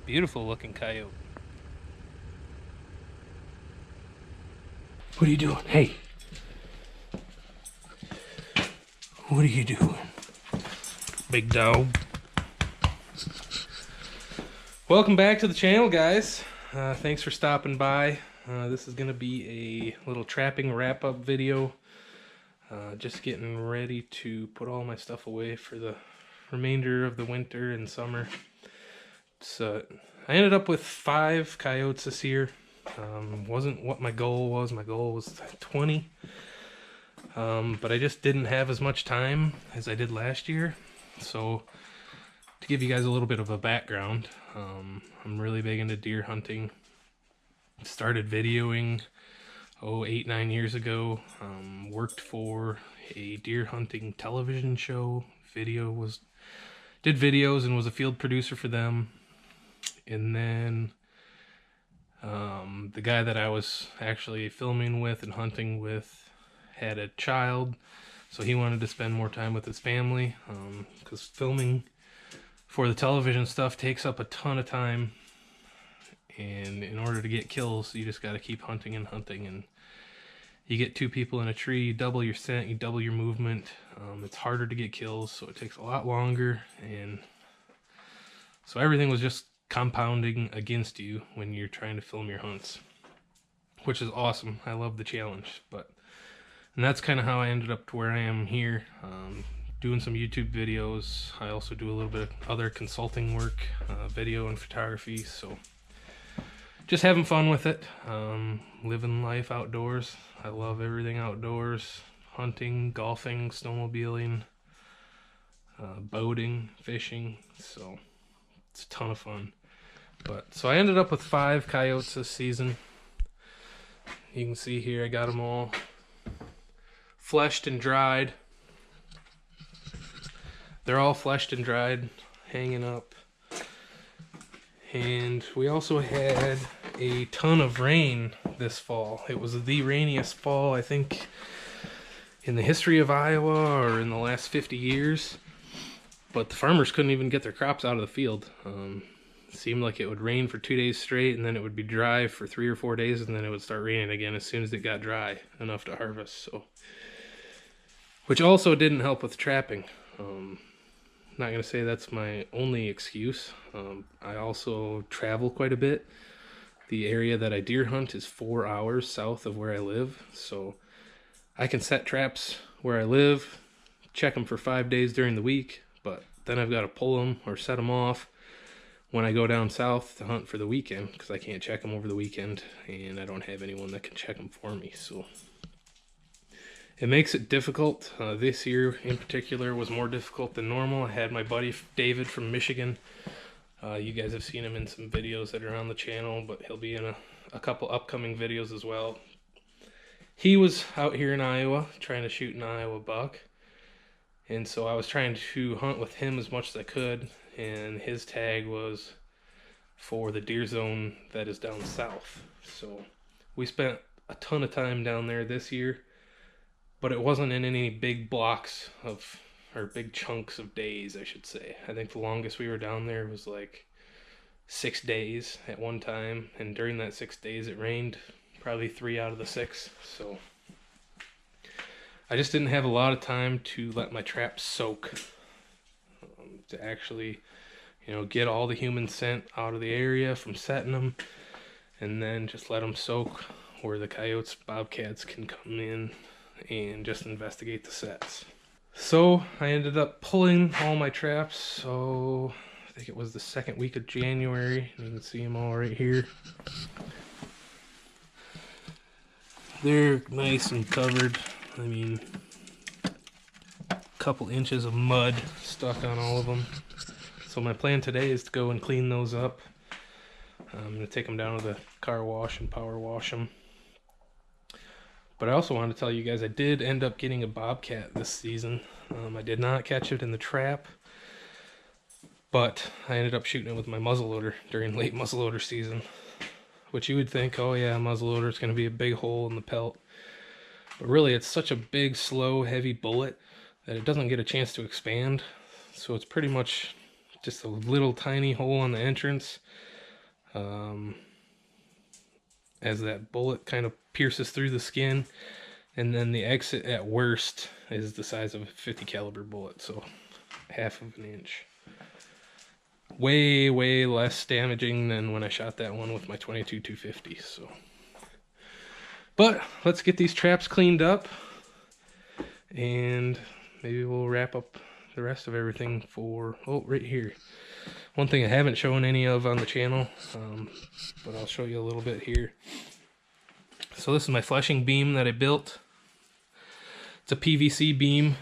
Beautiful looking coyote. What are you doing? Hey. What are you doing? Big dog. Welcome back to the channel, guys. Thanks for stopping by. This is going to be a little trapping wrap-up video. Just getting ready to put all my stuff away for the remainder of the winter and summer. So I ended up with 5 coyotes this year. Wasn't what my goal was. My goal was 20. But I just didn't have as much time as I did last year. So to give you guys a little bit of a background, I'm really big into deer hunting. Started videoing 8-9 years ago. Worked for a deer hunting television show. Did videos and was a field producer for them. And then the guy that I was actually filming with and hunting with had a child, so he wanted to spend more time with his family, because filming for the television stuff takes up a ton of time, and in order to get kills you just got to keep hunting and hunting, and you get 2 people in a tree, you double your scent, you double your movement. It's harder to get kills, so it takes a lot longer, and so everything was just compounding against you when you're trying to film your hunts, which is awesome. I love the challenge. And that's kind of how I ended up to where I am here, doing some YouTube videos. I also do a little bit of other consulting work, video and photography, so just having fun with it, living life outdoors. I love everything outdoors: hunting, golfing, snowmobiling, boating, fishing, so it's a ton of fun. So I ended up with 5 coyotes this season. You can see here I got them all fleshed and dried. They're all fleshed and dried, hanging up. And we also had a ton of rain this fall. It was the rainiest fall, I think, in the history of Iowa or in the last 50 years. But the farmers couldn't even get their crops out of the field. It seemed like it would rain for 2 days straight, and then it would be dry for 3 or 4 days, and then it would start raining again as soon as it got dry enough to harvest. So, which also didn't help with trapping. Not going to say that's my only excuse. I also travel quite a bit. The area that I deer hunt is 4 hours south of where I live, so I can set traps where I live, check them for 5 days during the week, but then I've got to pull them or set them off when I go down south to hunt for the weekend, because I can't check them over the weekend, and I don't have anyone that can check them for me, so it makes it difficult. This year in particular was more difficult than normal. I had my buddy David from Michigan. You guys have seen him in some videos that are on the channel, but he'll be in a couple upcoming videos as well. He was out here in Iowa trying to shoot an Iowa buck, and so I was trying to hunt with him as much as I could, and his tag was for the deer zone that is down south. So we spent a ton of time down there this year, but it wasn't in any big blocks of, or big chunks of days, I should say. I think the longest we were down there was like 6 days at one time, and during that 6 days it rained probably 3 out of the 6, so I just didn't have a lot of time to let my traps soak, to actually, get all the human scent out of the area from setting them, and then just let them soak where the coyotes, bobcats can come in and just investigate the sets. So I ended up pulling all my traps, so I think it was the 2nd week of January. You can see them all right here. They're nice and covered. I mean, a couple inches of mud stuck on all of them. So my plan today is to go and clean those up. I'm going to take them down to the car wash and power wash them. But I also wanted to tell you guys I did end up getting a bobcat this season. I did not catch it in the trap, but I ended up shooting it with my muzzleloader during late muzzleloader season. Which you would think, oh yeah, muzzleloader is going to be a big hole in the pelt. But really it's such a big, slow, heavy bullet that it doesn't get a chance to expand. So it's pretty much just a little tiny hole on the entrance. as that bullet kind of pierces through the skin, and then the exit at worst is the size of a 50 caliber bullet, so half of an inch. Way less damaging than when I shot that one with my 22-250. So, but let's get these traps cleaned up, and maybe we'll wrap up the rest of everything for, oh, right here. One thing I haven't shown any of on the channel, but I'll show you a little bit here. So this is my fleshing beam that I built. It's a PVC beam.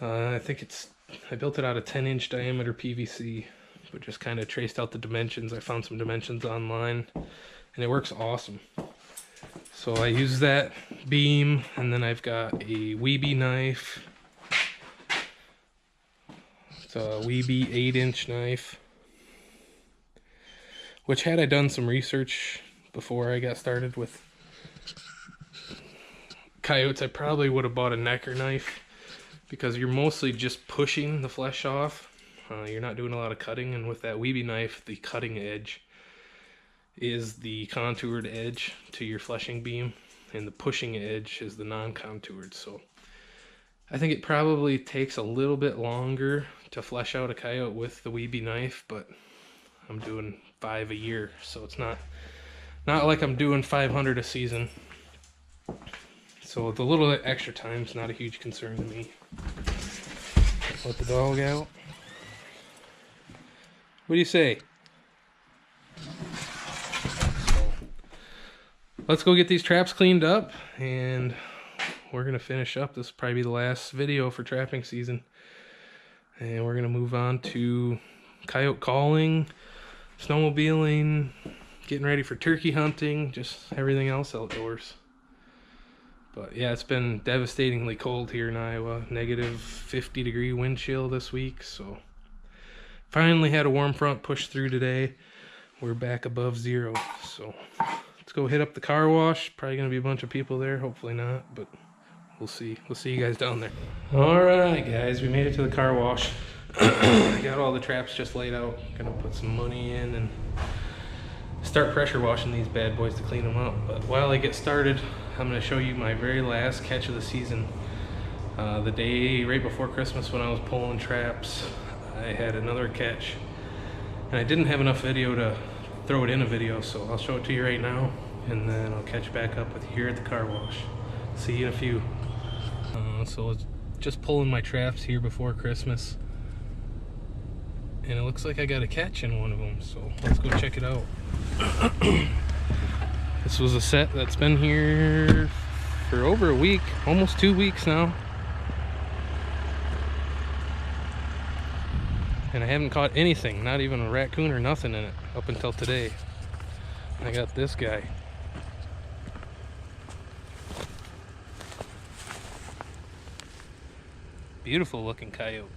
I built it out of 10-inch diameter PVC, but just kind of traced out the dimensions. I found some dimensions online, and it works awesome. So I use that beam, and then I've got a Weeby knife. It's a Weeby 8-inch knife, which, had I done some research before I got started with coyotes, I probably would have bought a necker knife, because you're mostly just pushing the flesh off. You're not doing a lot of cutting, and with that Weeby knife, the cutting edge is the contoured edge to your fleshing beam, and the pushing edge is the non-contoured. So I think it probably takes a little bit longer to flesh out a coyote with the Weeby knife, but I'm doing 5 a year, so it's not like I'm doing 500 a season. So the little extra time is not a huge concern to me. Let the dog out. What do you say? So, let's go get these traps cleaned up, and we're going to finish up. This will probably be the last video for trapping season. And we're going to move on to coyote calling, snowmobiling, getting ready for turkey hunting, just everything else outdoors. But yeah, it's been devastatingly cold here in Iowa. Negative 50-degree wind chill this week. So finally had a warm front push through today. We're back above zero. So let's go hit up the car wash. Probably going to be a bunch of people there. Hopefully not, but we'll see. We'll see you guys down there. All right, guys, we made it to the car wash. Got all the traps just laid out. Gonna put some money in and start pressure washing these bad boys to clean them up. But while I get started, I'm going to show you my very last catch of the season. The day right before Christmas, when I was pulling traps, I had another catch, and I didn't have enough video to throw it in a video, so I'll show it to you right now, and then I'll catch back up with you here at the car wash. See you in a few. So it's just pulling my traps here before Christmas, and it looks like I got a catch in one of them, so let's go check it out. This was a set that's been here for over a week, almost 2 weeks now. And I haven't caught anything, not even a raccoon or nothing in it, up until today. I got this guy. Beautiful looking coyote.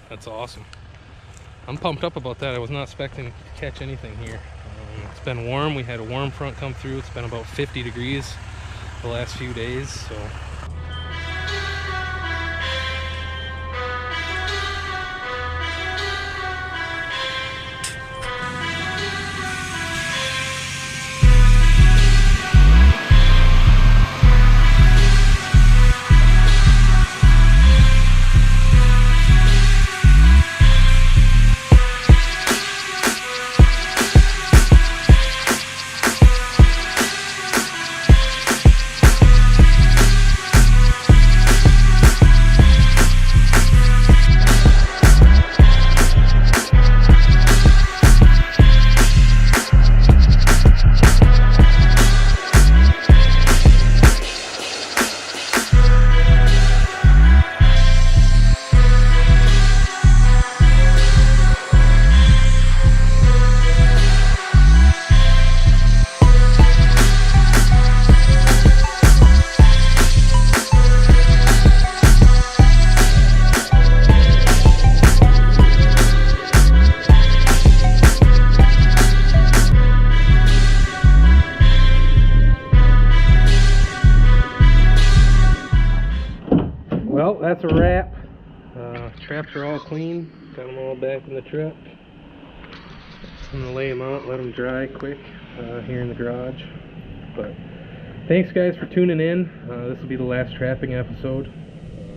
That's awesome. I'm pumped up about that. I was not expecting to catch anything here. It's been warm. We had a warm front come through. It's been about 50 degrees the last few days, so. Well, that's a wrap. Traps are all clean. Got them all back in the truck. I'm gonna lay them out, let them dry quick here in the garage. But thanks guys for tuning in. This will be the last trapping episode.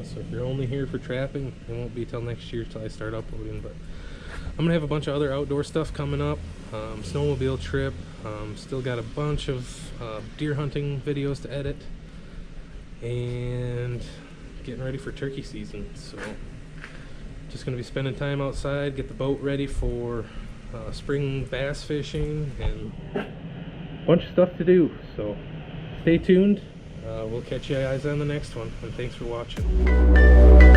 So if you're only here for trapping, it won't be till next year till I start uploading. But I'm gonna have a bunch of other outdoor stuff coming up. Snowmobile trip. Still got a bunch of deer hunting videos to edit. And getting ready for turkey season. So just gonna be spending time outside, get the boat ready for spring bass fishing, and a bunch of stuff to do. So stay tuned. We'll catch you guys on the next one, and thanks for watching.